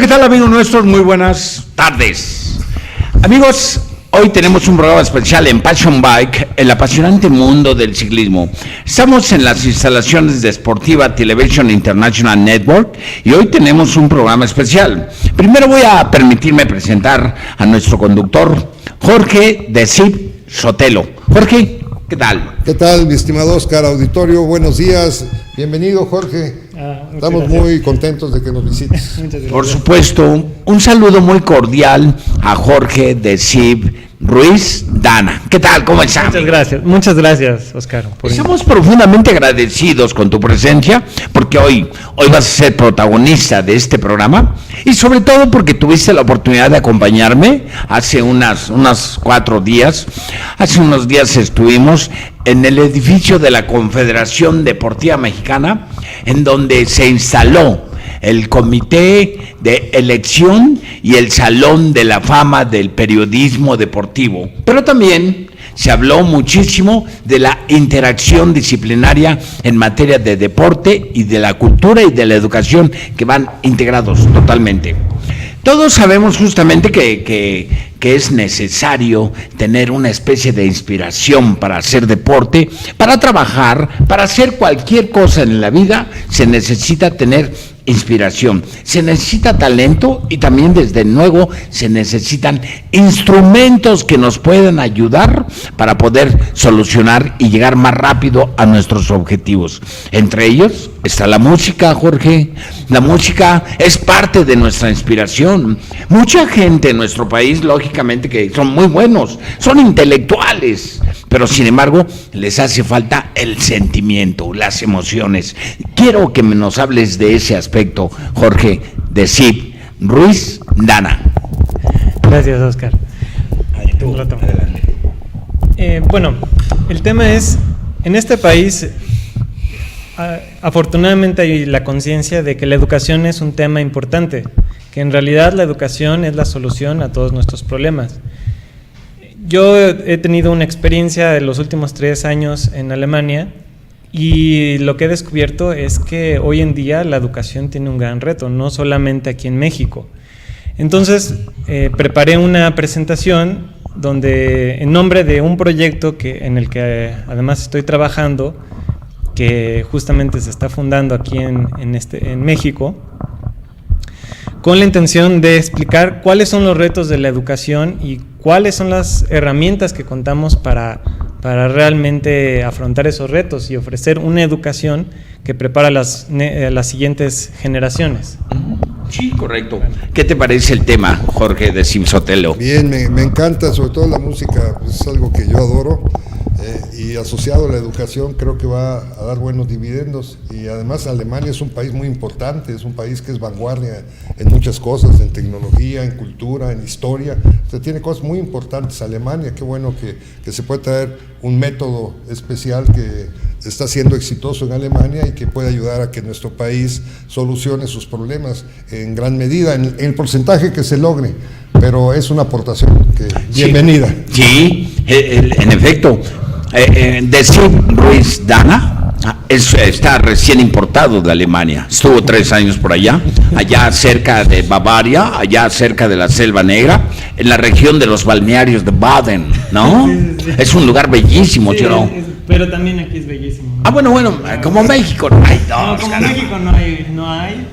¿qué tal, amigos nuestros? Muy buenas tardes. Amigos, hoy tenemos un programa especial en Passion Bike, el apasionante mundo del ciclismo. Estamos en las instalaciones de Sportiva Television International Network y hoy tenemos un programa especial. Primero voy a permitirme presentar a nuestro conductor, Jorge de Cip Sotelo. Jorge, ¿qué tal? ¿Qué tal, mi estimado Oscar, auditorio? Buenos días. Bienvenido, Jorge. Estamos muy contentos de que nos visites. Por supuesto, un saludo muy cordial a Jorge de Cip Ruiz Dana. ¿Qué tal? ¿Cómo estás? Muchas gracias, Oscar. Estamos profundamente agradecidos con tu presencia, porque hoy vas a ser protagonista de este programa, y sobre todo porque tuviste la oportunidad de acompañarme hace unos 4 días. Hace unos días estuvimos en el edificio de la Confederación Deportiva Mexicana, en donde se instaló el comité de elección y el Salón de la Fama del Periodismo Deportivo. Pero también se habló muchísimo de la interacción disciplinaria en materia de deporte y de la cultura y de la educación, que van integrados totalmente. Todos sabemos justamente que es necesario tener una especie de inspiración para hacer deporte, para trabajar, para hacer cualquier cosa en la vida. Se necesita tener inspiración, se necesita talento y también, desde luego, se necesitan instrumentos que nos puedan ayudar para poder solucionar y llegar más rápido a nuestros objetivos. Entre ellos está la música, Jorge. La música es parte de nuestra inspiración. Mucha gente en nuestro país, lógicamente, que son muy buenos, son intelectuales, pero sin embargo les hace falta el sentimiento, las emociones. Quiero que nos hables de ese aspecto, Jorge de Cip Ruiz Dana. Gracias, Oscar. Adelante. Bueno, el tema es, en este país, afortunadamente hay la conciencia de que la educación es un tema importante, que en realidad la educación es la solución a todos nuestros problemas. Yo he tenido una experiencia de los últimos 3 años en Alemania, y lo que he descubierto es que hoy en día la educación tiene un gran reto, no solamente aquí en México. Entonces, preparé una presentación donde, en nombre de un proyecto en el que además estoy trabajando, que justamente se está fundando aquí en México, con la intención de explicar cuáles son los retos de la educación y cuáles son las herramientas que contamos para realmente afrontar esos retos y ofrecer una educación que prepara las siguientes generaciones. Sí, correcto. ¿Qué te parece el tema, Jorge de Cip Sotelo? Bien, me encanta, sobre todo la música, pues es algo que yo adoro, y asociado a la educación creo que va a dar buenos dividendos. Y además Alemania es un país muy importante, es un país que es vanguardia en muchas cosas, en tecnología, en cultura, en historia. O sea, tiene cosas muy importantes Alemania. Qué bueno que se puede traer un método especial que está siendo exitoso en Alemania y que puede ayudar a que nuestro país solucione sus problemas en gran medida, en el porcentaje que se logre, pero es una aportación bienvenida. Sí, en efecto, de Cip Ruiz Dana está recién importado de Alemania. Estuvo 3 años por allá cerca de Bavaria, allá cerca de la Selva Negra, en la región de los balnearios de Baden, ¿no? Sí. Es un lugar bellísimo, sí, ¿no? Pero también aquí es bellísimo, ¿no? Bueno, como México no hay. México no hay.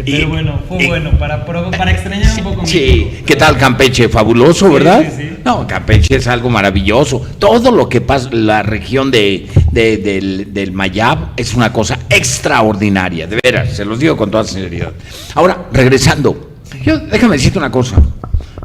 Pero bueno, fue bueno para extrañar un poco. Sí, México. ¿Qué tal Campeche? Fabuloso, sí, ¿verdad? Sí. No, Campeche es algo maravilloso. Todo lo que pasa, la región del Mayab es una cosa extraordinaria, de veras, se los digo con toda sinceridad. Ahora, regresando, déjame decirte una cosa,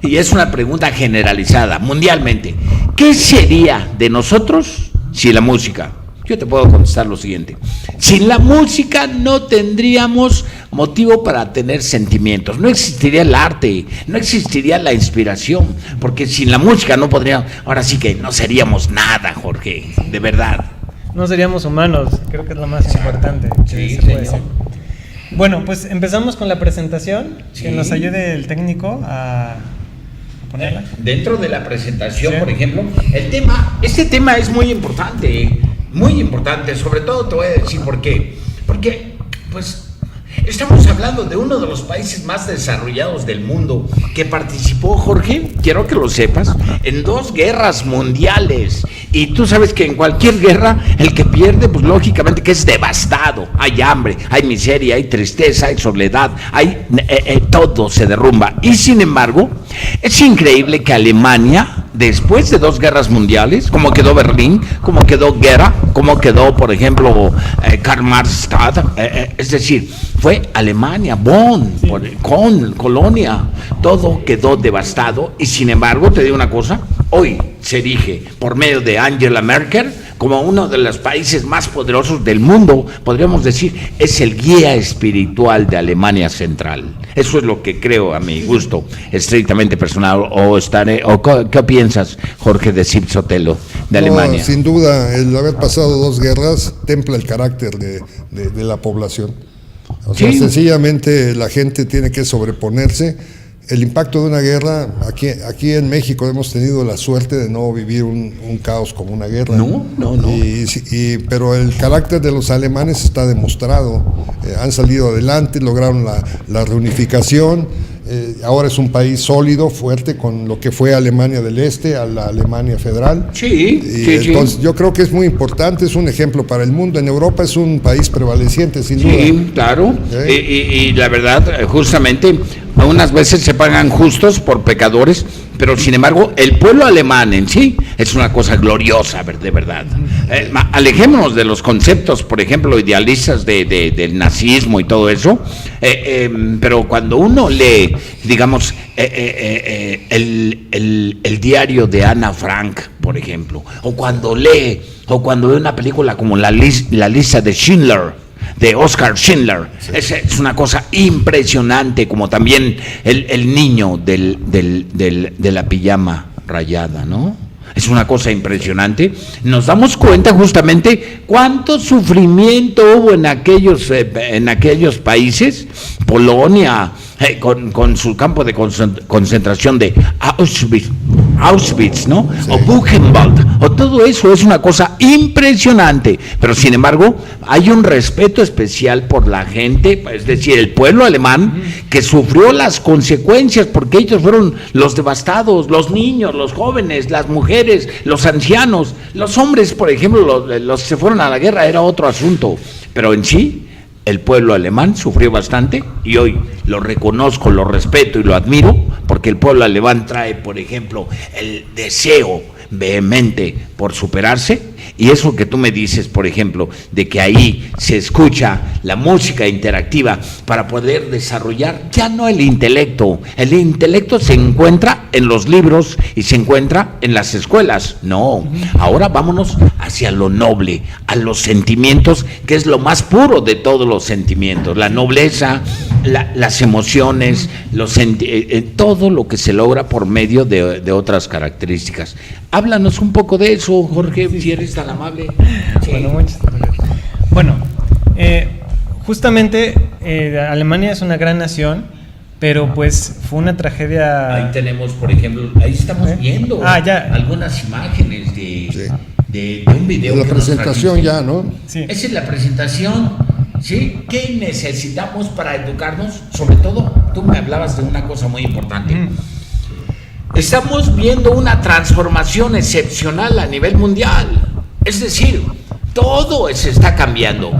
y es una pregunta generalizada, mundialmente. ¿Qué sería de nosotros sin la música? Yo te puedo contestar lo siguiente: sin la música no tendríamos motivo para tener sentimientos, no existiría el arte, no existiría la inspiración, porque sin la música no podríamos, ahora sí que no seríamos nada, Jorge, de verdad. No seríamos humanos, creo que es lo más importante. Sí, Bueno, pues empezamos con la presentación, sí. Que nos ayude el técnico a ponerla. Dentro de la presentación, sí. Por ejemplo, este tema es muy importante, sobre todo te voy a decir por qué. Porque, pues, Estamos hablando de uno de los países más desarrollados del mundo que participó, Jorge, quiero que lo sepas, en 2 guerras mundiales. Y tú sabes que en cualquier guerra el que pierde, pues lógicamente que es devastado. Hay hambre, hay miseria, hay tristeza, hay soledad, hay todo se derrumba. Y sin embargo, es increíble que Alemania, después de 2 guerras mundiales, como quedó Berlín, como quedó Gera, como quedó, por ejemplo, Karl-Marx-Stadt, es decir, fue Alemania, Bonn, Colonia, todo quedó devastado. Y sin embargo, te digo una cosa, hoy se erige por medio de Angela Merkel como uno de los países más poderosos del mundo. Podríamos decir, es el guía espiritual de Alemania Central. Eso es lo que creo, a mi gusto, estrictamente personal. ¿Qué piensas, Jorge de Sotelo, de Alemania? Sin duda, el haber pasado 2 guerras templa el carácter de la población. O sea, sencillamente la gente tiene que sobreponerse. El impacto de una guerra, aquí en México hemos tenido la suerte de no vivir un caos como una guerra. No. Pero el carácter de los alemanes está demostrado. Han salido adelante, lograron la reunificación. Ahora es un país sólido, fuerte, con lo que fue Alemania del Este a la Alemania federal. Entonces, yo creo que es muy importante, es un ejemplo para el mundo. En Europa es un país prevaleciente, sin duda. Sí, claro. Y la verdad, justamente, unas veces se pagan justos por pecadores, pero sin embargo, el pueblo alemán en sí es una cosa gloriosa, de verdad. Alejémonos de los conceptos, por ejemplo, idealistas del nazismo y todo eso, pero cuando uno lee, digamos, el diario de Ana Frank, por ejemplo, o cuando ve una película como la lista de Schindler, de Oskar Schindler, es una cosa impresionante, como también el niño de la pijama rayada, ¿no? Es una cosa impresionante. Nos damos cuenta justamente cuánto sufrimiento hubo en aquellos países. Polonia, con su campo de concentración de Auschwitz, ¿no? Sí. O Buchenwald, o todo eso es una cosa impresionante, pero sin embargo hay un respeto especial por la gente, es decir, el pueblo alemán que sufrió las consecuencias, porque ellos fueron los devastados, los niños, los jóvenes, las mujeres, los ancianos, los hombres, por ejemplo, los que se fueron a la guerra era otro asunto, pero en sí el pueblo alemán sufrió bastante y hoy lo reconozco, lo respeto y lo admiro, porque el pueblo alemán trae, por ejemplo, el deseo vehemente por superarse. Y eso que tú me dices, por ejemplo, de que ahí se escucha la música interactiva para poder desarrollar ya no el intelecto se encuentra en los libros y se encuentra en las escuelas, no, ahora vámonos hacia lo noble, a los sentimientos, que es lo más puro de todos los sentimientos, la nobleza, las emociones, todo lo que se logra por medio de otras características. Háblanos un poco de eso, Jorge, si eres tan amable. Sí. Bueno, muchas gracias. Bueno, justamente Alemania es una gran nación, pero pues fue una tragedia. Ahí tenemos, por ejemplo, ahí estamos viendo algunas imágenes de un video. De la presentación ya, ¿no? Sí. Esa es la presentación, ¿sí? ¿Qué necesitamos para educarnos? Sobre todo, tú me hablabas de una cosa muy importante. Estamos viendo una transformación excepcional a nivel mundial. Es decir, todo se está cambiando.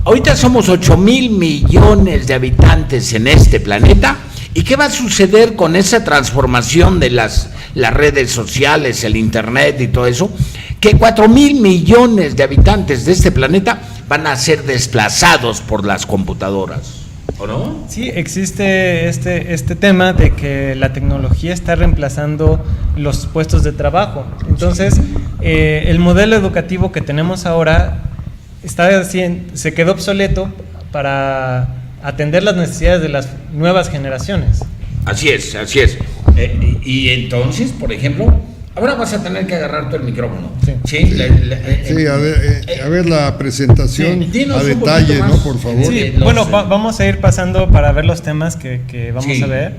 Ahorita somos 8,000 millones de habitantes en este planeta. ¿Y qué va a suceder con esa transformación de las redes sociales, el internet y todo eso? Que 4,000 millones de habitantes de este planeta van a ser desplazados por las computadoras. ¿O no? Sí, existe este tema de que la tecnología está reemplazando los puestos de trabajo. Entonces, el modelo educativo que tenemos ahora se quedó obsoleto para atender las necesidades de las nuevas generaciones. Así es. Y entonces, por ejemplo, ahora vas a tener que agarrar tú el micrófono. Sí, a ver la presentación a detalle, ¿no? Por favor. Sí, bueno, vamos a ir pasando para ver los temas que vamos a ver.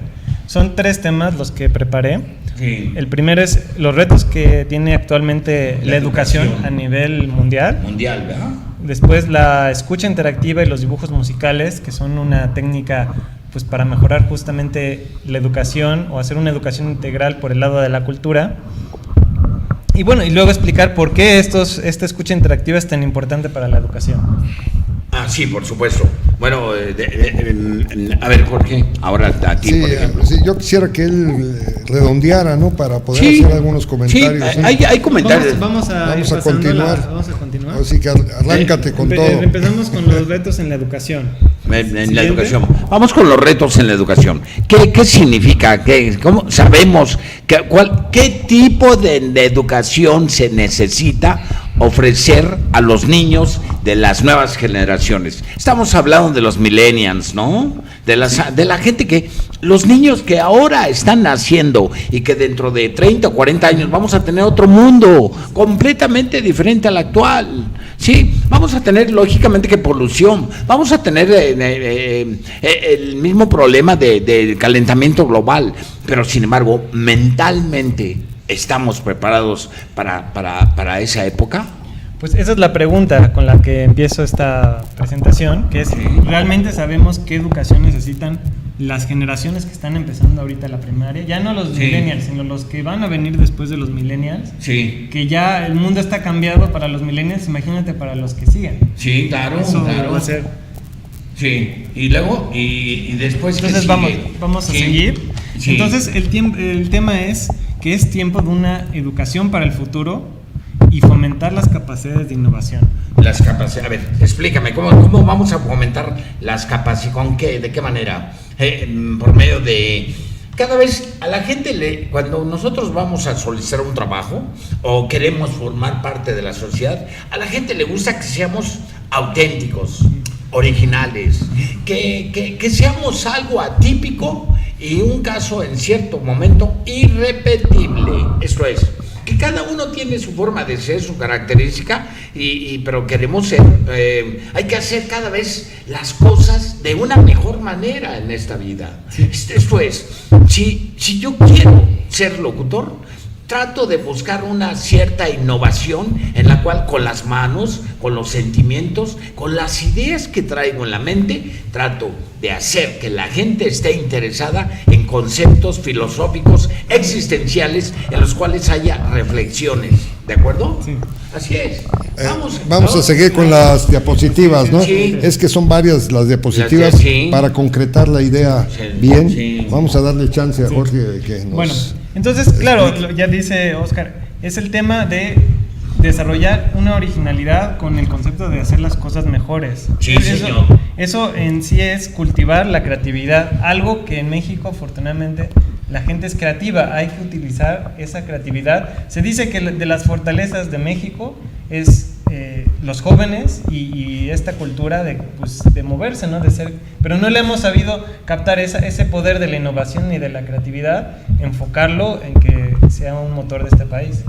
Son 3 temas los que preparé. Sí. El primero es los retos que tiene actualmente la educación a nivel mundial. Mundial, ¿verdad? Después la escucha interactiva y los dibujos musicales, que son una técnica pues para mejorar justamente la educación o hacer una educación integral por el lado de la cultura. Y bueno, y luego explicar por qué esta escucha interactiva es tan importante para la educación. Ah, sí, por supuesto. Bueno, a ver, Jorge, ahora a ti, Sí, por ejemplo. sí, yo quisiera que él redondeara, ¿no? Para poder Sí, hacer algunos comentarios. sí, ¿no? hay comentarios. Vamos a continuar. Vamos a continuar. Así que arráncate con todo. Empezamos con los retos en la educación. En la educación. Vamos con los retos en la educación. ¿Qué significa? ¿Cómo sabemos qué tipo de educación se necesita ofrecer a los niños de las nuevas generaciones? Estamos hablando de los millennials, ¿no? De la gente los niños que ahora están naciendo y que dentro de 30 o 40 años vamos a tener otro mundo completamente diferente al actual. Sí, vamos a tener lógicamente que polución, vamos a tener el mismo problema de calentamiento global, pero sin embargo, mentalmente, ¿estamos preparados para esa época? Pues esa es la pregunta con la que empiezo esta presentación, que es, ¿realmente sabemos qué educación necesitan las generaciones que están empezando ahorita la primaria? Ya no los millennials, sino los que van a venir después de los millennials. Sí. Que ya el mundo está cambiado para los millennials, imagínate para los que siguen. Sí, claro, Eso claro. va a ser. Sí, y luego, y después... Entonces vamos a seguir. Sí. Entonces el tema es que es tiempo de una educación para el futuro y fomentar las capacidades de innovación. Las capacidades, a ver, explícame, ¿cómo vamos a fomentar las capacidades? ¿Con qué? ¿De qué manera? Por medio de... Cada vez a la gente cuando nosotros vamos a solicitar un trabajo o queremos formar parte de la sociedad, a la gente le gusta que seamos auténticos, originales, que seamos algo atípico y un caso en cierto momento irrepetible. Esto es, que cada uno tiene su forma de ser, su característica, pero queremos ser, hay que hacer cada vez las cosas de una mejor manera en esta vida. Esto es, si yo quiero ser locutor, trato de buscar una cierta innovación en la cual con las manos, con los sentimientos, con las ideas que traigo en la mente, trato de hacer que la gente esté interesada en conceptos filosóficos existenciales en los cuales haya reflexiones. ¿De acuerdo? Sí. Así es. Vamos a seguir con las diapositivas, ¿no? Sí. Es que son varias las diapositivas Sí. para concretar la idea Sí. bien. Sí. Vamos a darle chance a Jorge que nos... Bueno, entonces, claro, ya dice Oscar, es el tema de desarrollar una originalidad con el concepto de hacer las cosas mejores. Sí, señor. Eso en sí es cultivar la creatividad, algo que en México afortunadamente la gente es creativa, hay que utilizar esa creatividad. Se dice que de las fortalezas de México es los jóvenes y esta cultura de moverse, ¿no? De ser, pero no le hemos sabido captar ese poder de la innovación ni de la creatividad, enfocarlo en que sea un motor de este país.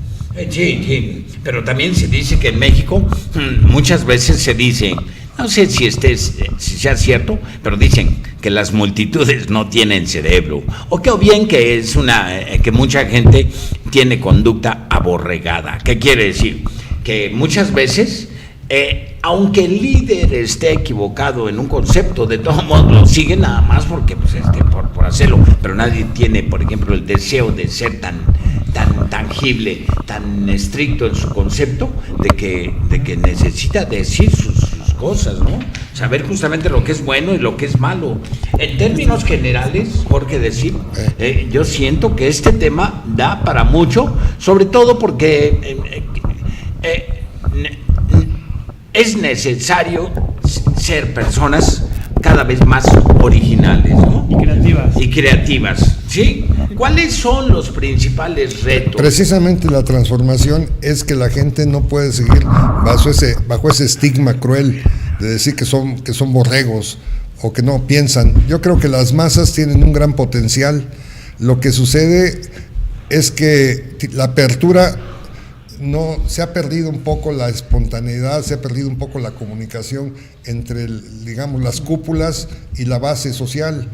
Sí, pero también se dice que en México muchas veces se dice, no sé si sea cierto, pero dicen que las multitudes no tienen cerebro, o bien que es que mucha gente tiene conducta aborregada. ¿Qué quiere decir? Que muchas veces, aunque el líder esté equivocado en un concepto, de todos modos lo sigue nada más porque por hacerlo, pero nadie tiene, por ejemplo, el deseo de ser tan tangible, tan estricto en su concepto de que necesita decir sus cosas, ¿no? Saber justamente lo que es bueno y lo que es malo. En términos generales, Jorge, decir, yo siento que este tema da para mucho, sobre todo porque es necesario ser personas cada vez más originales, ¿no? Y creativas, ¿sí? ¿Cuáles son los principales retos? Precisamente la transformación es que la gente no puede seguir bajo ese estigma cruel de decir que son borregos o que no piensan. Yo creo que las masas tienen un gran potencial. Lo que sucede es que la apertura se ha perdido un poco la espontaneidad, se ha perdido un poco la comunicación entre, digamos, las cúpulas y la base social.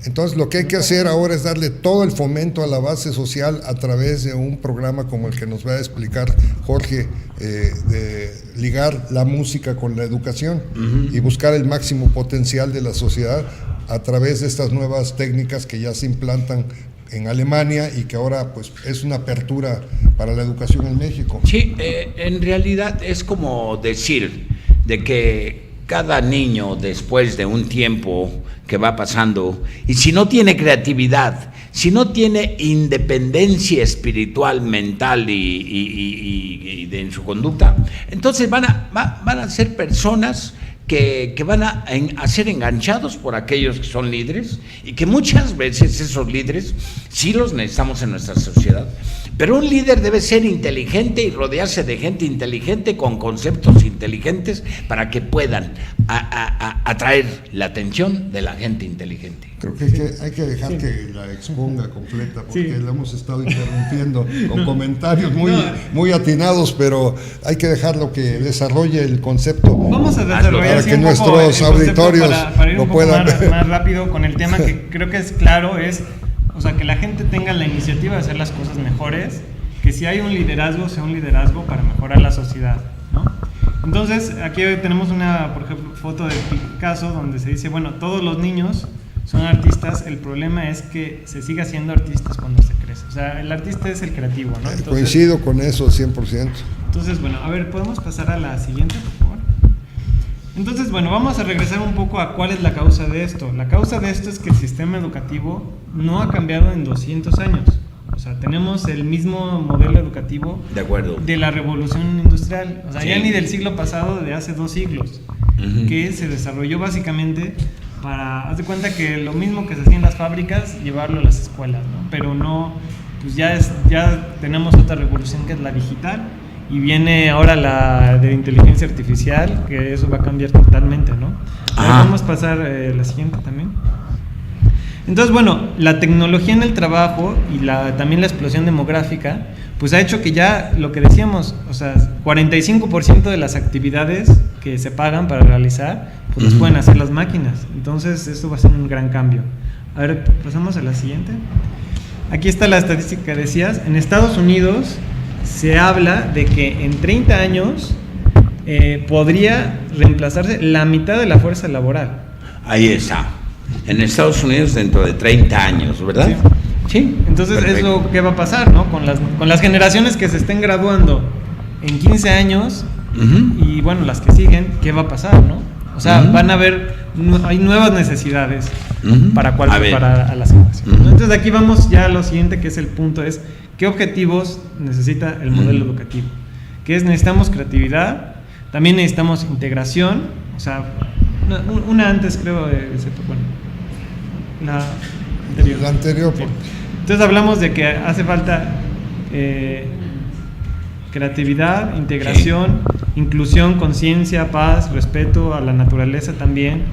Entonces lo que hay que hacer ahora es darle todo el fomento a la base social a través de un programa como el que nos va a explicar Jorge, de ligar la música con la educación y buscar el máximo potencial de la sociedad a través de estas nuevas técnicas que ya se implantan en Alemania y que ahora pues es una apertura para la educación en México. Sí, en realidad es como decir de que cada niño después de un tiempo que va pasando, y si no tiene creatividad, si no tiene independencia espiritual, mental y en su conducta, entonces van a ser personas que van a ser enganchados por aquellos que son líderes, y que muchas veces esos líderes sí los necesitamos en nuestra sociedad. Pero un líder debe ser inteligente y rodearse de gente inteligente con conceptos inteligentes para que puedan atraer la atención de la gente inteligente. Creo que hay que dejar que la exponga completa, porque la hemos estado interrumpiendo con comentarios muy atinados, pero hay que dejarlo que desarrolle el concepto. Vamos a desarrollar para que nuestros auditorios para ir lo un poco puedan más rápido con el tema, que creo que es claro, o sea, que la gente tenga la iniciativa de hacer las cosas mejores, que si hay un liderazgo, sea un liderazgo para mejorar la sociedad, ¿no? Entonces, aquí tenemos una, por ejemplo, foto de Picasso donde se dice, bueno, todos los niños son artistas, el problema es que se siga siendo artistas cuando se crece. O sea, el artista es el creativo, ¿no? Entonces, coincido con eso 100%. Entonces, bueno, a ver, ¿podemos pasar a la siguiente, por favor? Entonces, bueno, vamos a regresar un poco a cuál es la causa de esto. La causa de esto es que el sistema educativo no ha cambiado en 200 años. O sea, tenemos el mismo modelo educativo de acuerdo, de la revolución industrial. O sea, ya ni del siglo pasado, de hace 2 siglos, que se desarrolló básicamente para, haz de cuenta que lo mismo que se hacía en las fábricas, llevarlo a las escuelas, ¿no? Pero no, pues ya tenemos otra revolución que es la digital. Y viene ahora la de inteligencia artificial, que eso va a cambiar totalmente, ¿no? Vamos a pasar la siguiente también. Entonces, bueno, la tecnología en el trabajo y también la explosión demográfica, pues ha hecho que ya lo que decíamos, o sea, 45% de las actividades que se pagan para realizar, pues las pueden hacer las máquinas. Entonces, esto va a ser un gran cambio. A ver, pasamos a la siguiente. Aquí está la estadística que decías. En Estados Unidos se habla de que en 30 años podría reemplazarse la mitad de la fuerza laboral. Ahí está. En Estados Unidos dentro de 30 años, ¿verdad? Sí. Entonces, perfecto. ¿Eso qué va a pasar, no? Con las generaciones que se estén graduando en 15 años y, bueno, las que siguen, ¿qué va a pasar, no? O sea, van a haber, hay nuevas necesidades para las generaciones. Entonces, de aquí vamos ya a lo siguiente, que es el punto, es ¿qué objetivos necesita el modelo educativo? Que es, necesitamos creatividad, también necesitamos integración, o sea, una antes creo, bueno, la anterior. La anterior. Sí. Entonces hablamos de que hace falta creatividad, integración, inclusión, conciencia, paz, respeto a la naturaleza también,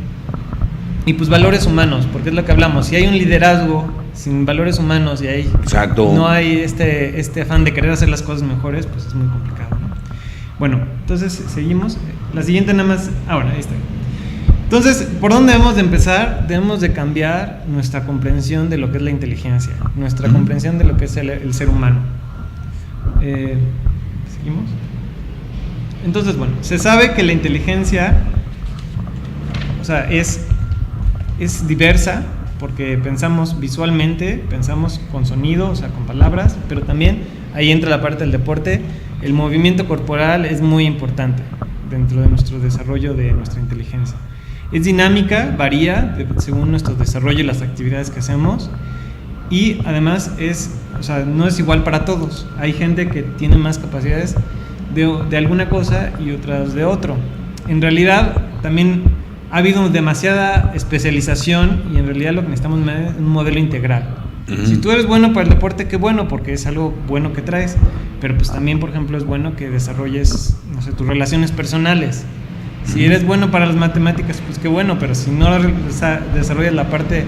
y pues valores humanos, porque es lo que hablamos. Si hay un liderazgo sin valores humanos y ahí no hay este afán de querer hacer las cosas mejores, pues es muy complicado, ¿no? Bueno, entonces seguimos. La siguiente nada más, bueno, ahí está. Entonces, ¿por dónde debemos de empezar? Debemos de cambiar nuestra comprensión de lo que es la inteligencia, nuestra comprensión de lo que es el ser humano. ¿Seguimos? Entonces, bueno, se sabe que la inteligencia, o sea, es diversa, porque pensamos visualmente, pensamos con sonido, o sea, con palabras, pero también ahí entra la parte del deporte. El movimiento corporal es muy importante dentro de nuestro desarrollo de nuestra inteligencia. Es dinámica, varía según nuestro desarrollo y las actividades que hacemos, y además no es igual para todos. Hay gente que tiene más capacidades de alguna cosa y otras de otro. En realidad también ha habido demasiada especialización, y en realidad lo que necesitamos es un modelo integral. Si tú eres bueno para el deporte, qué bueno, porque es algo bueno que traes, pero pues también, por ejemplo, es bueno que desarrolles, no sé, tus relaciones personales. Si eres bueno para las matemáticas, pues qué bueno, pero si no desarrollas la parte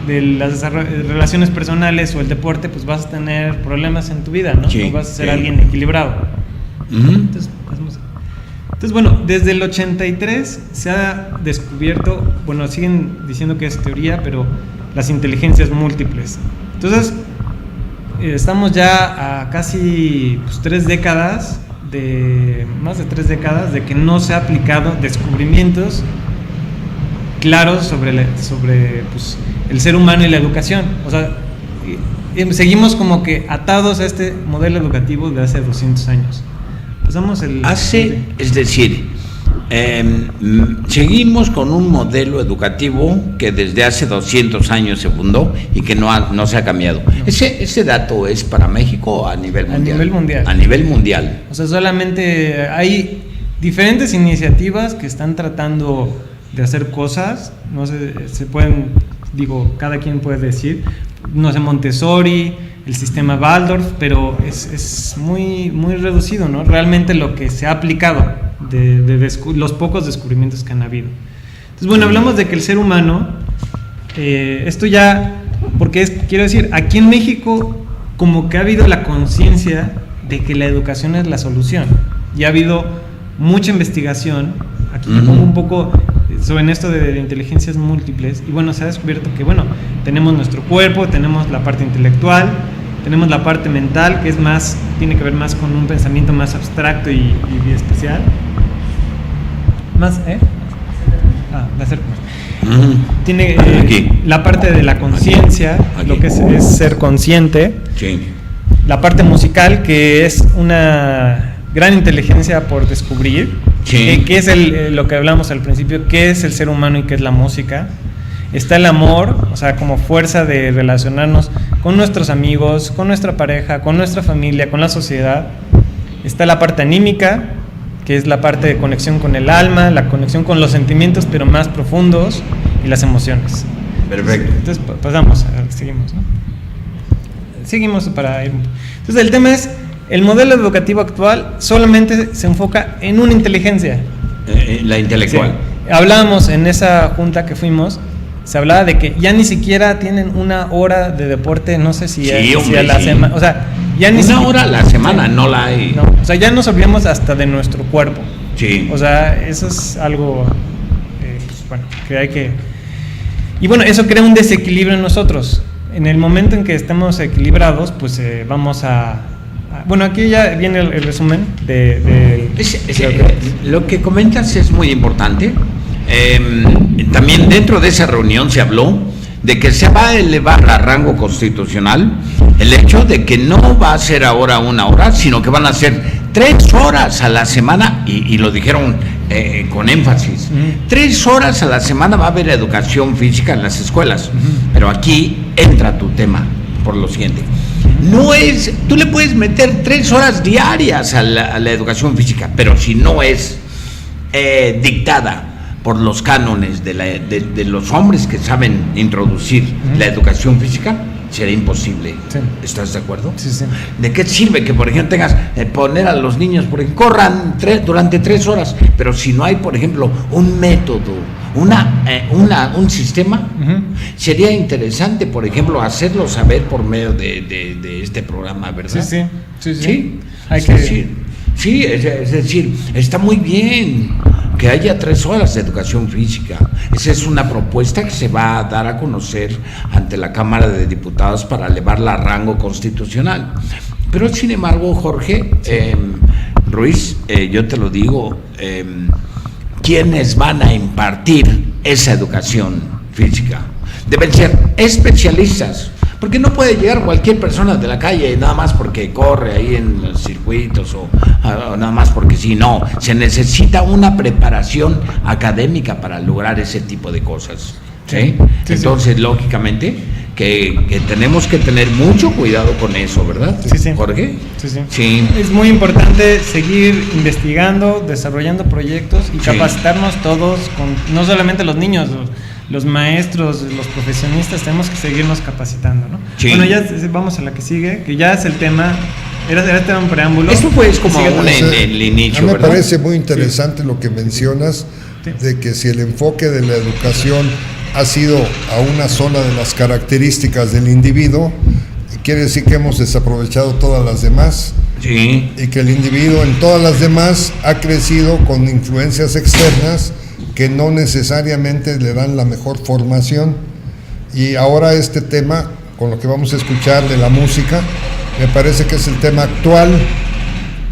de las relaciones personales o el deporte, pues vas a tener problemas en tu vida, ¿no? No vas a ser alguien equilibrado. Entonces, bueno, desde el 83 se ha descubierto, bueno, siguen diciendo que es teoría, pero las inteligencias múltiples. Entonces, estamos ya a casi más de 3 décadas de que no se ha aplicado descubrimientos claros sobre pues, el ser humano y la educación. O sea, seguimos como que atados a este modelo educativo de hace 200 años. Es decir, seguimos con un modelo educativo que desde hace 200 años se fundó y que no se ha cambiado. No. ¿Ese dato es para México o a nivel mundial? A nivel mundial. A nivel mundial. O sea, solamente hay diferentes iniciativas que están tratando de hacer cosas, no sé, cada quien puede decir, no sé, Montessori, el sistema Waldorf, pero es muy, muy reducido, ¿no? Realmente lo que se ha aplicado de los pocos descubrimientos que han habido. Entonces, bueno, hablamos de que el ser humano, esto ya, quiero decir, aquí en México como que ha habido la conciencia de que la educación es la solución, y ha habido mucha investigación, aquí me pongo un poco sobre esto de inteligencias múltiples, y bueno, se ha descubierto que, bueno, tenemos nuestro cuerpo, tenemos la parte intelectual, tenemos la parte mental, que tiene que ver más con un pensamiento más abstracto y especial. Tiene la parte de la conciencia, lo que es ser consciente. Sí. La parte musical, que es una gran inteligencia por descubrir. Sí. ¿Qué es lo que hablamos al principio? ¿Qué es el ser humano y qué es la música? Está el amor, o sea, como fuerza de relacionarnos con nuestros amigos, con nuestra pareja, con nuestra familia, con la sociedad. Está la parte anímica, que es la parte de conexión con el alma, la conexión con los sentimientos, pero más profundos, y las emociones. Perfecto. Entonces, seguimos, ¿no? Seguimos para ir. Entonces, el tema es, el modelo educativo actual solamente se enfoca en una inteligencia. La intelectual. Sí. Hablábamos en esa junta que fuimos, se hablaba de que ya ni siquiera tienen una hora de deporte, no sé si a la semana, o sea, ya ni una hora a la semana, no la hay. No, o sea, ya nos olvidamos hasta de nuestro cuerpo. Sí. O sea, eso es algo, pues, bueno, que hay que... Y bueno, eso crea un desequilibrio en nosotros. En el momento en que estemos equilibrados, pues vamos bueno, aquí ya viene el resumen lo que comentas es muy importante. También dentro de esa reunión se habló de que se va a elevar a rango constitucional el hecho de que no va a ser ahora 1 hora, sino que van a ser 3 horas a la semana, y lo dijeron con énfasis. 3 horas a la semana va a haber educación física en las escuelas. Pero aquí entra tu tema por lo siguiente. Tú le puedes meter 3 horas diarias a la educación física, pero si no es dictada por los cánones de los hombres que saben introducir la educación física, será imposible. Sí. ¿Estás de acuerdo? Sí, sí. ¿De qué sirve que, por ejemplo, tengas poner a los niños porque corran durante 3 horas, pero si no hay, por ejemplo, un método, un sistema? Sería interesante, por ejemplo, hacerlo saber por medio de este programa, ¿verdad? Sí. Sí, es decir, está muy bien que haya 3 horas de educación física. Esa es una propuesta que se va a dar a conocer ante la Cámara de Diputados para elevarla a rango constitucional. Pero sin embargo, Jorge, Ruiz, yo te lo digo, ¿quiénes van a impartir esa educación física? Deben ser especialistas, porque no puede llegar cualquier persona de la calle nada más porque corre ahí en los circuitos o nada más porque sí. No, se necesita una preparación académica para lograr ese tipo de cosas, ¿sí? Entonces, lógicamente, que tenemos que tener mucho cuidado con eso, ¿verdad? Sí. ¿Jorge? Sí. Es muy importante seguir investigando, desarrollando proyectos y capacitarnos todos, no solamente los niños, los maestros, los profesionistas, tenemos que seguirnos capacitando, ¿no? Sí. Bueno, ya vamos a la que sigue, que ya es el tema, era un preámbulo. Esto fue como el inicio, a mí me ¿verdad? parece muy interesante lo que mencionas, de que si el enfoque de la educación ha sido a una sola de las características del individuo, quiere decir que hemos desaprovechado todas las demás. Sí. Y que el individuo en todas las demás ha crecido con influencias externas que no necesariamente le dan la mejor formación. Y ahora este tema, con lo que vamos a escuchar de la música, me parece que es el tema actual,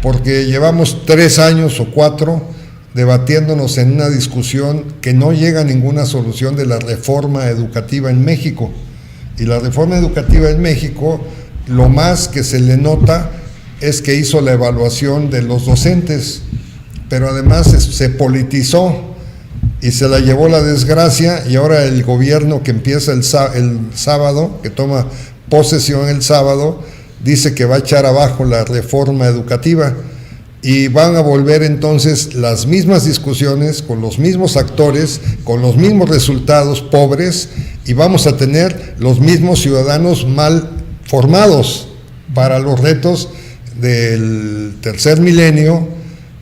porque llevamos 3 años o 4 debatiéndonos en una discusión que no llega a ninguna solución de la reforma educativa en México. Y la reforma educativa en México, lo más que se le nota es que hizo la evaluación de los docentes, pero además se politizó y se la llevó la desgracia, y ahora el gobierno que empieza el sábado, que toma posesión el sábado, dice que va a echar abajo la reforma educativa, y van a volver entonces las mismas discusiones con los mismos actores, con los mismos resultados pobres, y vamos a tener los mismos ciudadanos mal formados para los retos del tercer milenio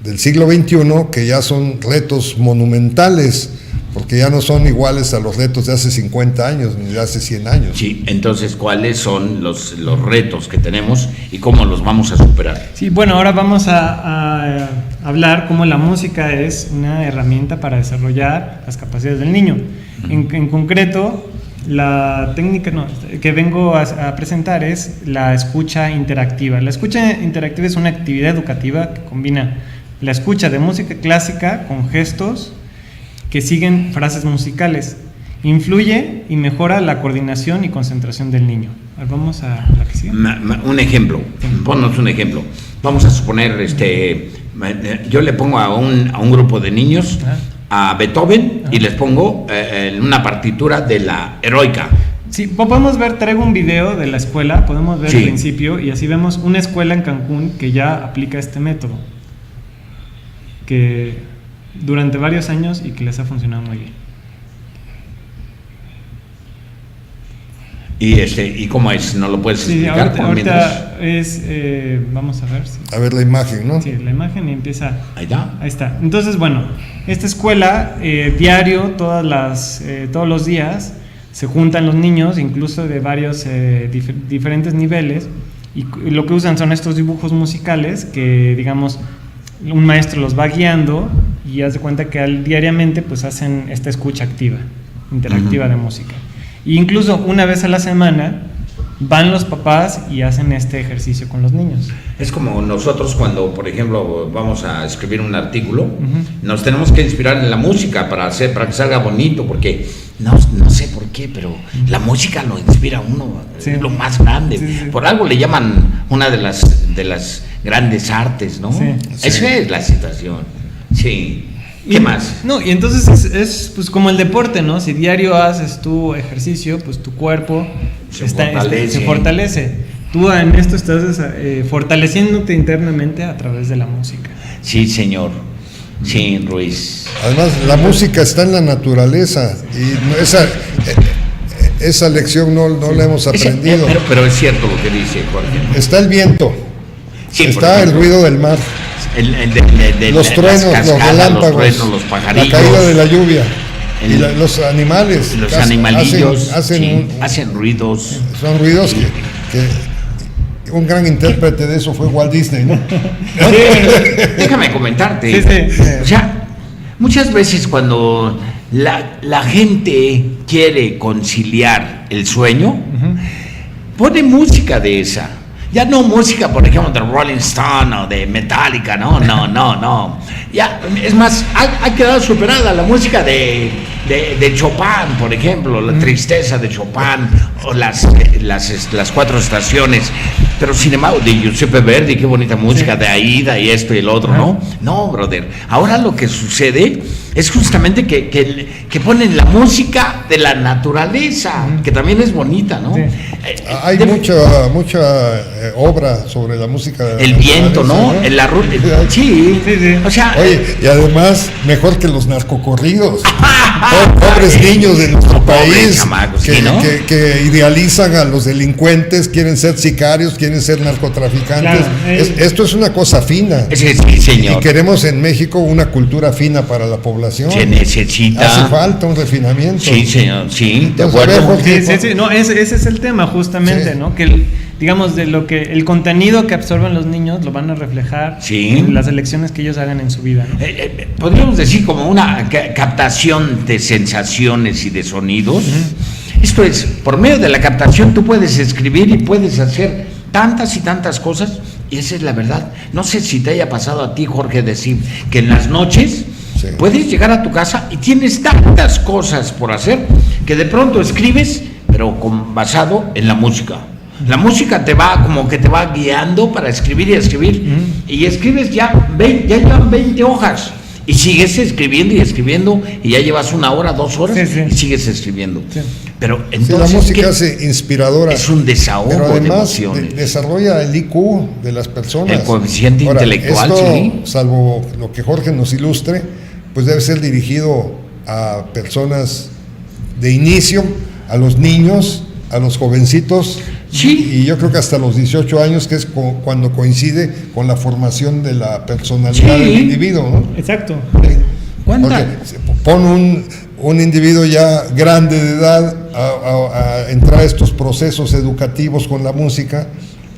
del siglo XXI, que ya son retos monumentales, porque ya no son iguales a los retos de hace 50 años ni de hace 100 años. Sí, entonces, ¿cuáles son los retos que tenemos y cómo los vamos a superar? Sí, bueno, ahora vamos a hablar cómo la música es una herramienta para desarrollar las capacidades del niño. En concreto, la técnica que vengo a presentar es la escucha interactiva. La escucha interactiva es una actividad educativa que combina la escucha de música clásica con gestos que siguen frases musicales. Influye y mejora la coordinación y concentración del niño. A ver, vamos a la que sigue. Un ejemplo, ponnos un ejemplo. Vamos a suponer, yo le pongo a un grupo de niños a Beethoven y les pongo una partitura de la Heroica. Sí, podemos ver, traigo un video de la escuela, podemos ver el principio, y así vemos una escuela en Cancún que ya aplica este método, que durante varios años y que les ha funcionado muy bien. ¿Y cómo es? ¿No lo puedes explicar? Sí, ahorita es, vamos a ver. A ver la imagen, ¿no? Sí, la imagen y empieza. Ahí está. Ahí está. Entonces, bueno, esta escuela, diario, todos los días, se juntan los niños, incluso de varios diferentes niveles, y lo que usan son estos dibujos musicales que, digamos, un maestro los va guiando, y haz de cuenta que diariamente pues hacen esta escucha activa, interactiva de música. E incluso una vez a la semana van los papás y hacen este ejercicio con los niños. Es como nosotros cuando, por ejemplo, vamos a escribir un artículo, nos tenemos que inspirar en la música para que salga bonito, porque no sé por qué, pero la música lo inspira a uno, es lo más grande. Sí. Por algo le llaman una de las grandes artes, ¿no? Sí. Esa es la situación. Sí. ¿Qué más? No, y entonces es pues como el deporte, ¿no? Si diario haces tu ejercicio, pues tu cuerpo se fortalece. Tú en esto estás fortaleciéndote internamente a través de la música. Sí, señor. Sí, Ruiz. Además, la música está en la naturaleza, y esa lección no la hemos aprendido. Pero es cierto lo que dice Jorge. Está el viento, está el ruido del mar, los truenos, los relámpagos, los pajarillos, la caída de la lluvia, y los animales. Los animalillos hacen ruidos. Son ruidos que un gran intérprete de eso fue Walt Disney, ¿no? Déjame comentarte. Sí. O sea, muchas veces cuando la gente quiere conciliar el sueño, pone música de esa. Ya no música, por ejemplo, de Rolling Stone o de Metallica, no. Ya, es más, ha quedado superada la música de Chopin, por ejemplo, la tristeza de Chopin, o las 4 estaciones. Pero sin embargo, de Giuseppe Verdi, qué bonita música, de Aida y esto y el otro, ¿no? No, brother. Ahora lo que sucede es justamente que ponen la música de la naturaleza, que también es bonita, ¿no? Sí. Hay mucha obra sobre la música de el viento, ¿no? Sí. O sea, oye, y además mejor que los narcocorridos. Pobres niños de nuestro país chamacos, que idealizan a los delincuentes, quieren ser sicarios, quieren ser narcotraficantes. Claro, esto es una cosa fina. Sí, señor. Y queremos en México una cultura fina para la población. Se necesita. Hace falta un refinamiento. Sí, señor. Sí, de acuerdo. Sí. No, ese es el tema justamente, ¿no? Que digamos, de lo que el contenido que absorben los niños lo van a reflejar en las elecciones que ellos hagan en su vida, ¿no? Podríamos decir como una captación de sensaciones y de sonidos Esto es, por medio de la captación tú puedes escribir y puedes hacer tantas y tantas cosas, y esa es la verdad. No sé si te haya pasado a ti, Jorge, decir que en las noches sí, puedes llegar a tu casa y tienes tantas cosas por hacer que de pronto escribes, pero basado en la música. La música te va, como que te va guiando para escribir y escribir, y escribes ya llevan 20 hojas. Y sigues escribiendo y escribiendo, y ya llevas 1 hora, 2 horas, sí, sí, y sigues escribiendo. Sí. Pero sí, entonces, la música es inspiradora. Es un desahogo, pero además, de emociones. Desarrolla el IQ de las personas. El coeficiente Ahora, intelectual, esto, sí. salvo lo que Jorge nos ilustre, pues debe ser dirigido a personas de inicio, a los niños, a los jovencitos, Sí. y yo creo que hasta los 18 años, que es cuando coincide con la formación de la personalidad Sí. del individuo, ¿no? Exacto. ¿Cuánta? Porque pon un individuo ya grande de edad a entrar a estos procesos educativos con la música,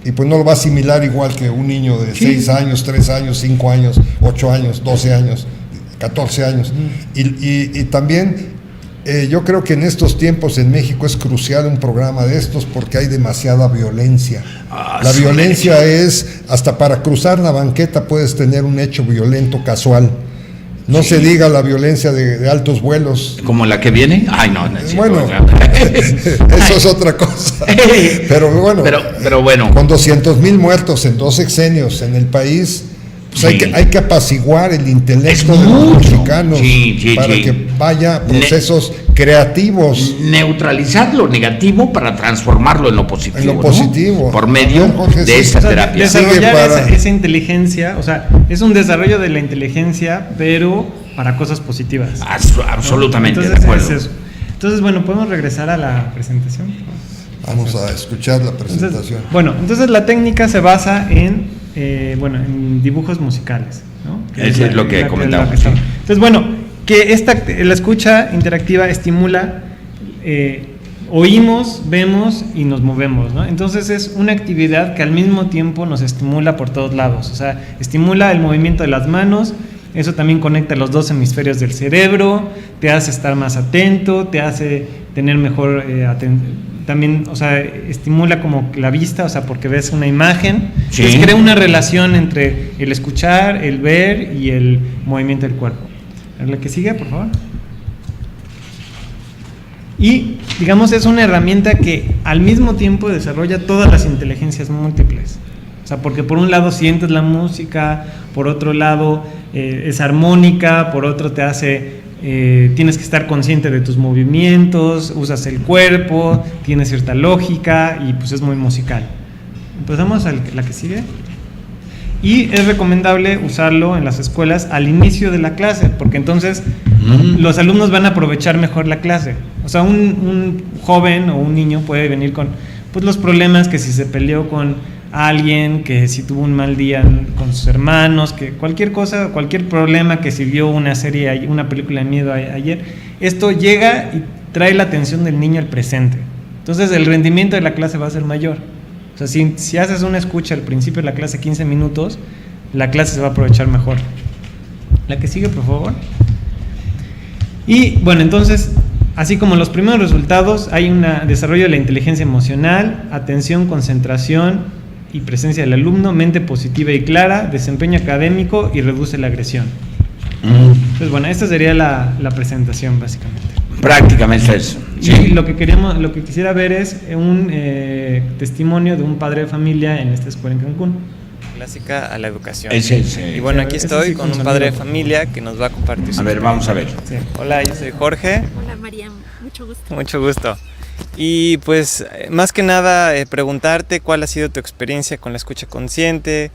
y pues no lo va a asimilar igual que un niño de 6 años, 3 años, 5 años, 8 años, 12 años, 14 años. Y también yo creo que en estos tiempos en México es crucial un programa de estos, porque hay demasiada violencia. La sí. violencia es, hasta para cruzar la banqueta puedes tener un hecho violento casual. No Sí. se diga la violencia de altos vuelos. ¿Como la que viene? Ay, no, no es cierto. Bueno, eso es otra cosa. Pero bueno, pero bueno. con 200,000 muertos en 2 sexenios en el país, pues Sí. hay que apaciguar el intelecto Es de los mucho. mexicanos, Sí, para sí. que vaya procesos creativos. Neutralizar lo negativo para transformarlo en lo positivo. En lo ¿no? positivo. Por medio A ver, Jorge, de sí. esta O sea, terapia. desarrollar para- esa inteligencia, o sea, es un desarrollo de la inteligencia, pero para cosas positivas. Absolutamente, Entonces, de acuerdo. es eso. Entonces, bueno, podemos regresar a la presentación. Vamos a escuchar la presentación. Entonces la técnica se basa en dibujos musicales, ¿no? Eso es lo que comentábamos, sí. Entonces, bueno, que la escucha interactiva estimula, oímos, vemos y nos movemos, ¿no? Entonces es una actividad que al mismo tiempo nos estimula por todos lados, o sea, estimula el movimiento de las manos. Eso también conecta los 2 hemisferios del cerebro, te hace estar más atento, te hace tener mejor también, o sea, estimula como la vista, o sea, porque ves una imagen. Sí. Entonces crea una relación entre el escuchar, el ver y el movimiento del cuerpo. A ver, la que sigue, por favor. Y, digamos, es una herramienta que al mismo tiempo desarrolla todas las inteligencias múltiples. O sea, porque por un lado sientes la música, por otro lado es armónica, por otro te hace, tienes que estar consciente de tus movimientos, usas el cuerpo, tiene cierta lógica y pues es muy musical. Empezamos a la que sigue. Y es recomendable usarlo en las escuelas al inicio de la clase, porque entonces los alumnos van a aprovechar mejor la clase. O sea, un joven o un niño puede venir con pues, los problemas, que si se peleó con alguien, que si tuvo un mal día con sus hermanos, que cualquier cosa, cualquier problema, que si vio una serie, una película de miedo ayer, esto llega y trae la atención del niño al presente. Entonces el rendimiento de la clase va a ser mayor. O sea, si haces una escucha al principio de la clase 15 minutos, la clase se va a aprovechar mejor. La que sigue, por favor. Y bueno, entonces, así como los primeros resultados, hay un desarrollo de la inteligencia emocional, atención, concentración y presencia del alumno, mente positiva y clara, desempeño académico y reduce la agresión. Entonces, bueno, esta sería la presentación, básicamente. Prácticamente es. Y Sí. lo que quisiera ver es un testimonio de un padre de familia en esta escuela en Cancún. Clásica a la educación. Ese. Y bueno, aquí Ese estoy sí con con un padre de sonido. familia que nos va a compartir su A ver, vamos a ver. Sí. Hola, yo soy Jorge, Hola María, mucho gusto. mucho gusto. Y pues más que nada preguntarte cuál ha sido tu experiencia con la escucha consciente,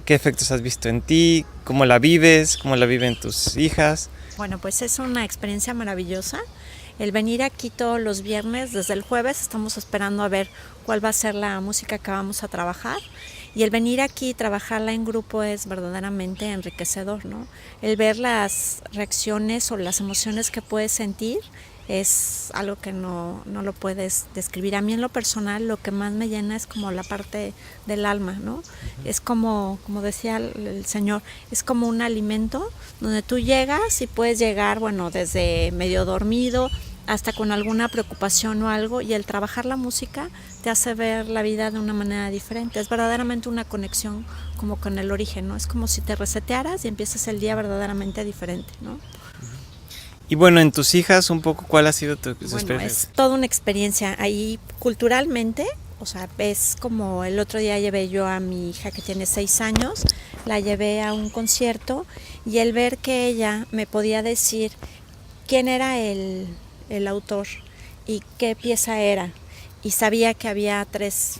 qué efectos has visto en ti, cómo la vives, cómo la viven tus hijas. Bueno, pues es una experiencia maravillosa. El venir aquí todos los viernes, desde el jueves, estamos esperando a ver cuál va a ser la música que vamos a trabajar. Y el venir aquí y trabajarla en grupo es verdaderamente enriquecedor, ¿no? El ver las reacciones o las emociones que puedes sentir es algo que no lo puedes describir. A mí en lo personal lo que más me llena es como la parte del alma, ¿no? Es como decía el Señor, es como un alimento donde tú llegas y puedes llegar, bueno, desde medio dormido hasta con alguna preocupación o algo, y el trabajar la música te hace ver la vida de una manera diferente. Es verdaderamente una conexión como con el origen, ¿no? Es como si te resetearas y empiezas el día verdaderamente diferente, ¿no? Y bueno, en tus hijas, un poco, ¿cuál ha sido tu experiencia? Bueno, es toda una experiencia. Ahí culturalmente, o sea, es como el otro día llevé yo a mi hija que tiene 6 años, la llevé a un concierto y el ver que ella me podía decir quién era el autor y qué pieza era, y sabía que había 3,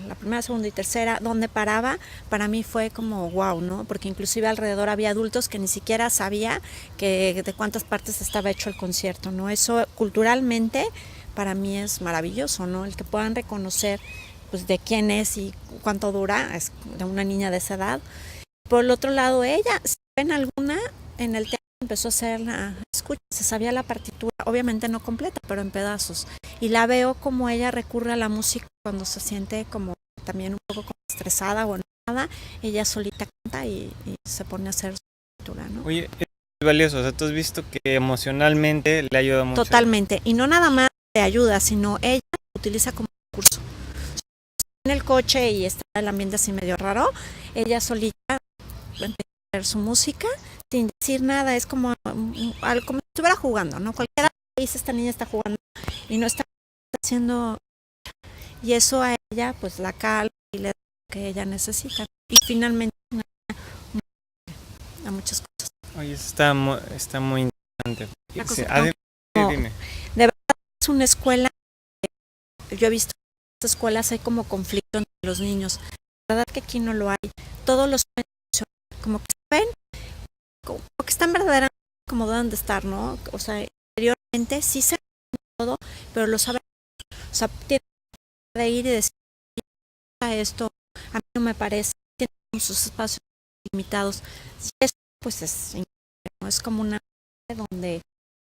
la primera, segunda y tercera, donde paraba, para mí fue como wow, ¿no? Porque inclusive alrededor había adultos que ni siquiera sabía de cuántas partes estaba hecho el concierto, ¿no? Eso culturalmente para mí es maravilloso, ¿no? El que puedan reconocer pues de quién es y cuánto dura, es de una niña de esa edad. Por el otro lado, ella, si ven alguna, en el teatro empezó a hacer la escucha, se sabía la partitura, obviamente no completa, pero en pedazos. Y la veo como ella recurre a la música cuando se siente como también un poco como estresada o enojada, ella solita canta y se pone a hacer su partitura, ¿no? Oye, es muy valioso, o sea, tú has visto que emocionalmente le ayuda mucho. Totalmente, y no nada más le ayuda, sino ella lo utiliza como recurso. En el coche y está el ambiente así medio raro, ella solita empieza a hacer su música sin decir nada, es como si estuviera jugando, ¿no? Cualquiera dice esta niña está jugando y no está haciendo, y eso a ella pues la calma y le da lo que ella necesita, y finalmente a muchas cosas. Oye, eso está muy interesante. La Sí, cosa dime. De verdad es una escuela, yo he visto que en estas escuelas hay como conflicto entre los niños, la verdad que aquí no lo hay, todos los como que ven, como que están verdaderamente como deben de estar, ¿no? O sea, interiormente sí se todo, pero lo saben, o sea, tienen que ir y decir esto, a mí no me parece, tienen sus espacios limitados, y eso pues es como una donde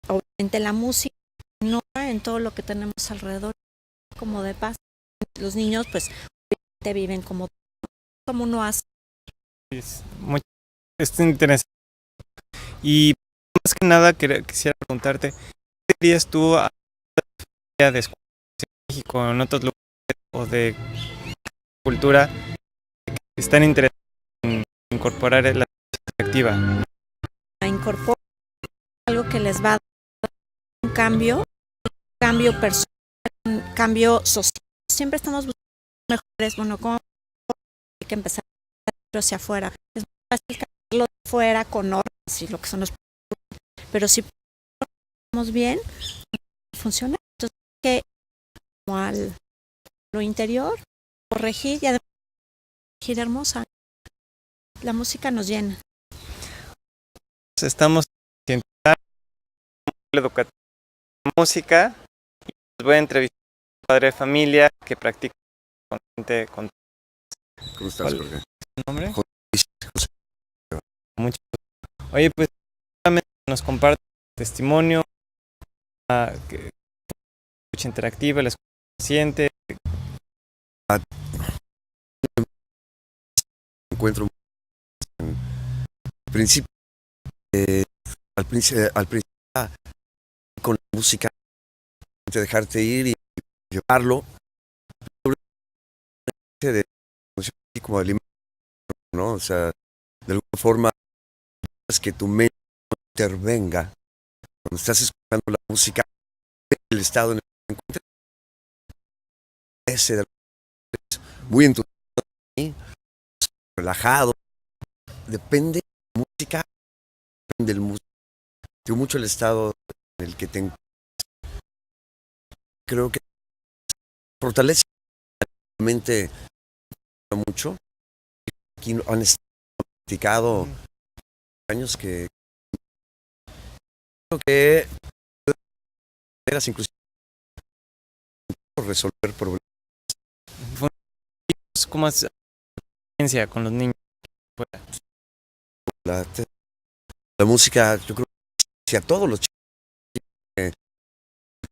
obviamente la música no en todo lo que tenemos alrededor, como de paz. Los niños pues obviamente viven como uno hace. Es interesante. Y más que nada quisiera preguntarte, ¿qué dirías tú a la de escuelas en México, en otros lugares o de cultura que están interesados en incorporar la perspectiva? Incorporar algo que les va a dar un cambio personal, un cambio social. Siempre estamos buscando mejores, bueno, ¿cómo hay que empezar hacia afuera? Es muy fácil cambiarlo de afuera con normas y lo que son los, pero si estamos bien, funciona. Entonces hay que como lo interior, corregir, y además corregir hermosa. La música nos llena. Estamos en educativa música y les voy a entrevistar a un padre de familia que practica con gente con... ¿Cómo estás, Jorge? ¿Tu nombre? José. Mucho. Oye, pues nos comparte testimonio, que escucha interactiva, la escucha consciente. Encuentro en principio, al principio con la música, dejarte ir y llevarlo, de como alimento, ¿no? O sea, de alguna forma es que tu mente intervenga cuando estás escuchando la música, el estado en el que te encuentras, ese muy entusiasmado, relajado, depende de la música, depende del músico, mucho el estado en el que te encuentras. Creo que fortalece la mente mucho. Aquí han practicado años que creo que eras inclusive resolver problemas. ¿Cómo es la experiencia con los niños? La música, yo creo que a todos los chicos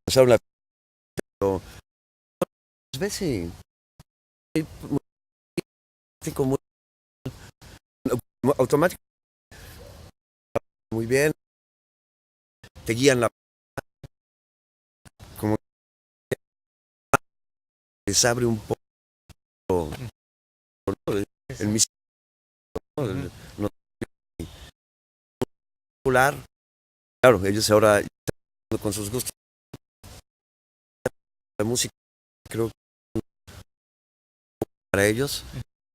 pasaron la, pero a veces como automático, muy bien, te guían la les abre un poco, ¿no? El misterio, ¿no? Popular. Claro, ellos ahora con sus gustos. La música, creo que para ellos,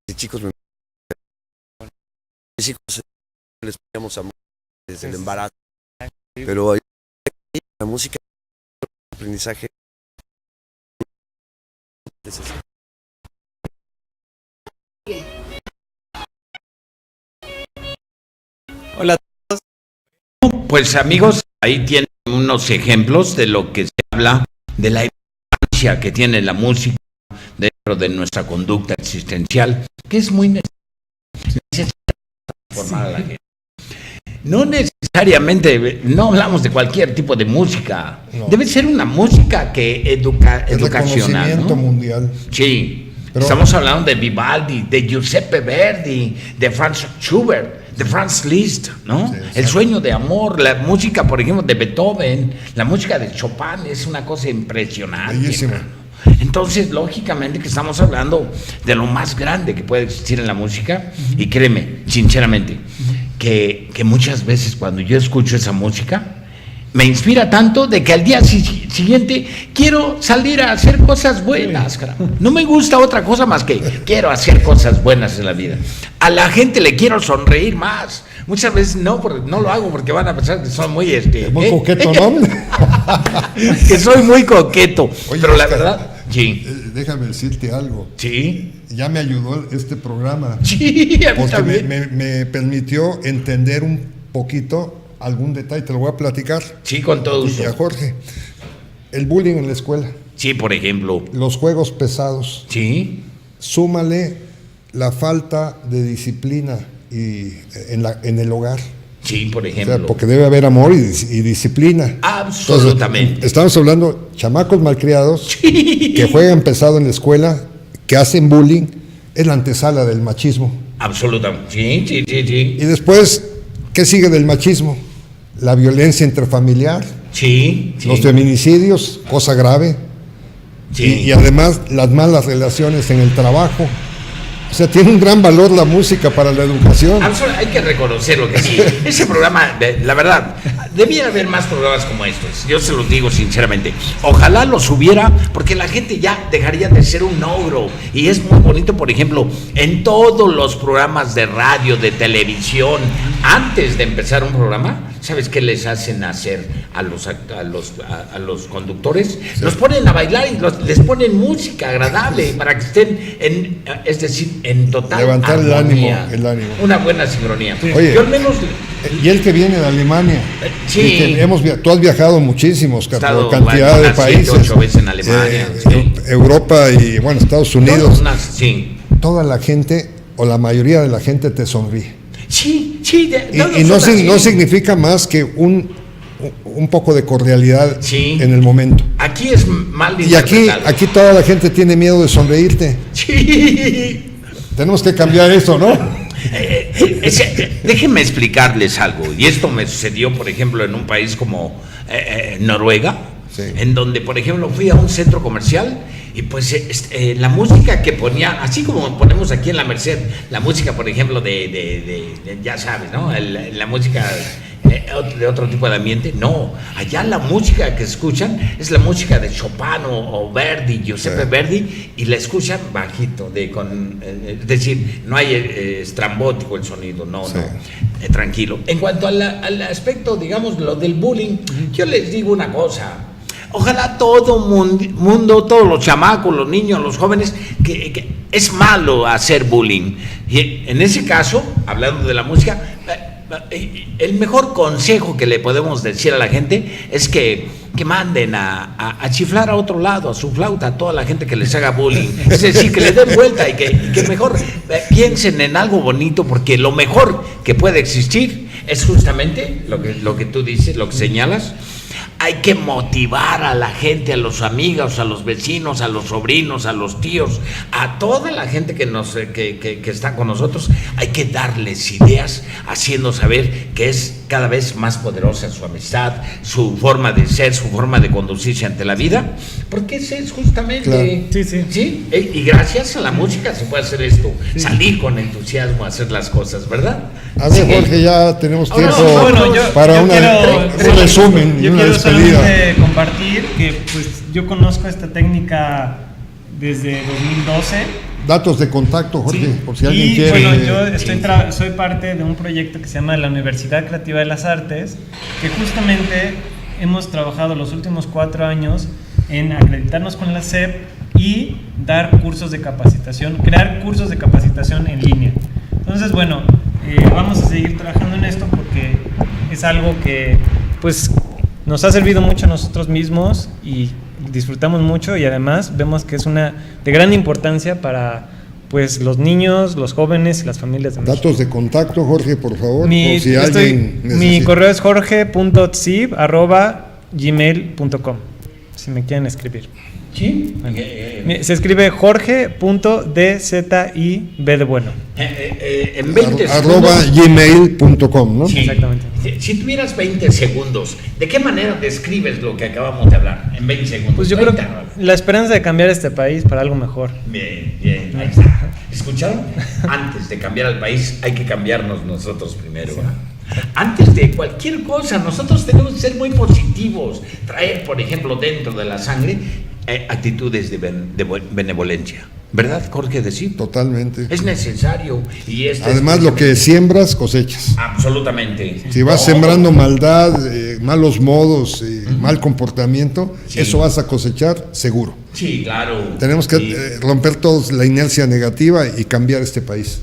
de chicos, mis hijos les poníamos amor desde el embarazo, pero la música, el aprendizaje. Hola. Pues amigos, ahí tienen unos ejemplos de lo que se habla de la importancia que tiene la música dentro de nuestra conducta existencial, que es muy necesaria formar a la gente. No necesariamente, no hablamos de cualquier tipo de música, no. Debe ser una música que educacional, reconocimiento, ¿no? Mundial. Sí, pero estamos hablando de Vivaldi, de Giuseppe Verdi, de Franz Schubert, de Franz Liszt, ¿no? Sí, el sueño de amor, la música, por ejemplo, de Beethoven, la música de Chopin es una cosa impresionante. Bellísima. Entonces, lógicamente que estamos hablando de lo más grande que puede existir en la música, y créeme, sinceramente, que muchas veces cuando yo escucho esa música, me inspira tanto de que al día siguiente quiero salir a hacer cosas buenas, caramba. No me gusta otra cosa más que quiero hacer cosas buenas en la vida. A la gente le quiero sonreír más. Muchas veces no lo hago porque van a pensar que soy muy muy coqueto, ¿no? Que soy muy coqueto. Oye, pero la Oscar, verdad, sí. Déjame decirte algo. Sí. Ya me ayudó este programa. Sí, a mí porque también. me permitió entender un poquito algún detalle, te lo voy a platicar. Sí, con todo gusto. Y a Jorge, el bullying en la escuela. Sí, por ejemplo. Los juegos pesados. Sí. Súmale la falta de disciplina en el hogar. Sí, por ejemplo. O sea, porque debe haber amor y disciplina. Absolutamente. Entonces, estamos hablando chamacos malcriados, sí, que juegan pesado en la escuela, que hacen bullying, es la antesala del machismo. Absolutamente. Sí. Y después, ¿qué sigue del machismo? La violencia intrafamiliar, sí. Los feminicidios, cosa grave, y además las malas relaciones en el trabajo. O sea, tiene un gran valor la música para la educación. Hay que reconocerlo que sí. Ese programa, la verdad, debía haber más programas como estos. Yo se los digo sinceramente. Ojalá los hubiera, porque la gente ya dejaría de ser un ogro. Y es muy bonito, por ejemplo, en todos los programas de radio, de televisión, antes de empezar un programa, ¿sabes qué les hacen hacer a los conductores? Sí. Los ponen a bailar y les ponen música agradable para que estén es decir, en total levantar armonía, el ánimo. Una buena sincronía. Sí. Oye, yo al menos... Y él que viene de Alemania. Sí. Tú has viajado muchísimos, por cantidad de países. 8 veces en Alemania. Sí. Europa y, bueno, Estados Unidos. Sí. Toda la gente, o la mayoría de la gente te sonríe. Sí. Y no significa más que un poco de cordialidad en el momento. Aquí es mal y aquí toda la gente tiene miedo de sonreírte. Sí. Tenemos que cambiar eso, ¿no? Déjenme explicarles algo. Y esto me sucedió, por ejemplo, en un país como Noruega, en donde, por ejemplo, fui a un centro comercial y pues la música que ponía, así como ponemos aquí en la Merced, la música, por ejemplo, de ya sabes, ¿no? La música de otro tipo de ambiente, no, allá la música que escuchan es la música de Chopin o Verdi, Giuseppe Verdi, y la escuchan bajito, es decir, no hay estrambótico el sonido, no, tranquilo. En cuanto al aspecto, digamos, lo del bullying, yo les digo una cosa. Ojalá todo mundo, todos los chamacos, los niños, los jóvenes, que es malo hacer bullying. Y en ese caso, hablando de la música, el mejor consejo que le podemos decir a la gente es que manden a chiflar a otro lado, a su flauta, a toda la gente que les haga bullying. Es decir, que le den vuelta y que mejor piensen en algo bonito, porque lo mejor que puede existir es justamente lo que tú dices, lo que señalas. Hay que motivar a la gente, a los amigos, a los vecinos, a los sobrinos, a los tíos, a toda la gente que está con nosotros. Hay que darles ideas, haciendo saber que cada vez más poderosa su amistad, su forma de ser, su forma de conducirse ante la vida, porque ese es justamente... Claro. Sí. Y gracias a la música se puede hacer esto, salir con entusiasmo a hacer las cosas, ¿verdad? A ver, Jorge, ya tenemos tiempo para yo un quiero- resumen y Yo una quiero despedida. solamente compartir que pues yo conozco esta técnica desde 2012. Datos de contacto, Jorge, Sí. por si alguien Y, quiere. bueno, yo soy parte de un proyecto que se llama la Universidad Creativa de las Artes, que justamente hemos trabajado los últimos 4 años en acreditarnos con la SEP y dar cursos de capacitación, crear cursos de capacitación en línea. Entonces, bueno, vamos a seguir trabajando en esto porque es algo que pues nos ha servido mucho a nosotros mismos y disfrutamos mucho, y además vemos que es una de gran importancia para pues los niños, los jóvenes y las familias de México. Datos de contacto, Jorge, por favor, por si alguien Mi necesita. correo es jorge.tzib@gmail.com, si me quieren escribir. Sí. Se escribe jorge.dzib de bueno. En 20 arroba segundos. gmail.com, ¿no? Sí. Exactamente. Si tuvieras 20 segundos, ¿de qué manera describes lo que acabamos de hablar? En 20 segundos. Pues yo creo que 30. la esperanza de cambiar este país para algo mejor. Bien, ahí está. ¿Escucharon? Antes de cambiar al país, hay que cambiarnos nosotros primero. ¿verdad? Antes de cualquier cosa, nosotros tenemos que ser muy positivos. Traer, por ejemplo, dentro de la sangre actitudes de benevolencia. ¿Verdad, Jorge? Decir. Totalmente. Es necesario. Y Además, lo que siembras, cosechas. Absolutamente. Si vas sembrando maldad, malos modos, mal comportamiento, eso vas a cosechar seguro. Sí, claro. Tenemos que romper todos la inercia negativa y cambiar este país.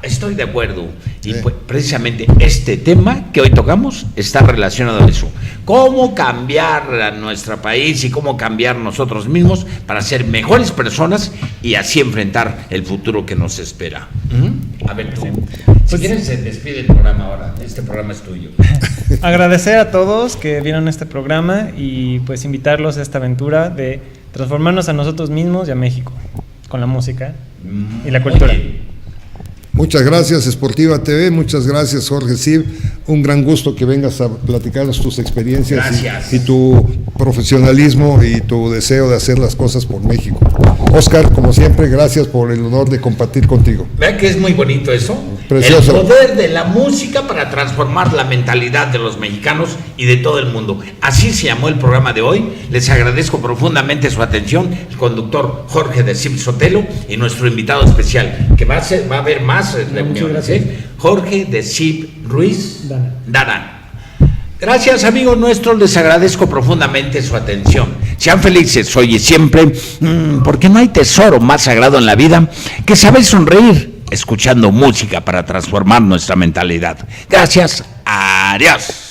Estoy de acuerdo. Y pues, precisamente este tema que hoy tocamos está relacionado a eso. Cómo cambiar a nuestro país y cómo cambiar nosotros mismos para ser mejores personas y así enfrentar el futuro que nos espera. A ver tú. Si quieres, se despide el programa ahora. Este programa es tuyo. Agradecer a todos que vieron este programa y pues invitarlos a esta aventura de transformarnos a nosotros mismos y a México con la música y la cultura. Muchas gracias, Sportiva TV, muchas gracias, Jorge Tzib. Un gran gusto que vengas a platicarnos tus experiencias y tu profesionalismo y tu deseo de hacer las cosas por México. Oscar, como siempre, gracias por el honor de compartir contigo. ¿Vean que es muy bonito eso? Precioso. El poder de la música para transformar la mentalidad de los mexicanos y de todo el mundo. Así se llamó el programa de hoy. Les agradezco profundamente su atención, el conductor Jorge de Tzib Sotelo y nuestro invitado especial, que va a haber más reuniones. Jorge de Tzib Ruiz Dana. Gracias, amigos nuestros, les agradezco profundamente su atención. Sean felices hoy y siempre, porque no hay tesoro más sagrado en la vida que saber sonreír escuchando música para transformar nuestra mentalidad. Gracias, adiós.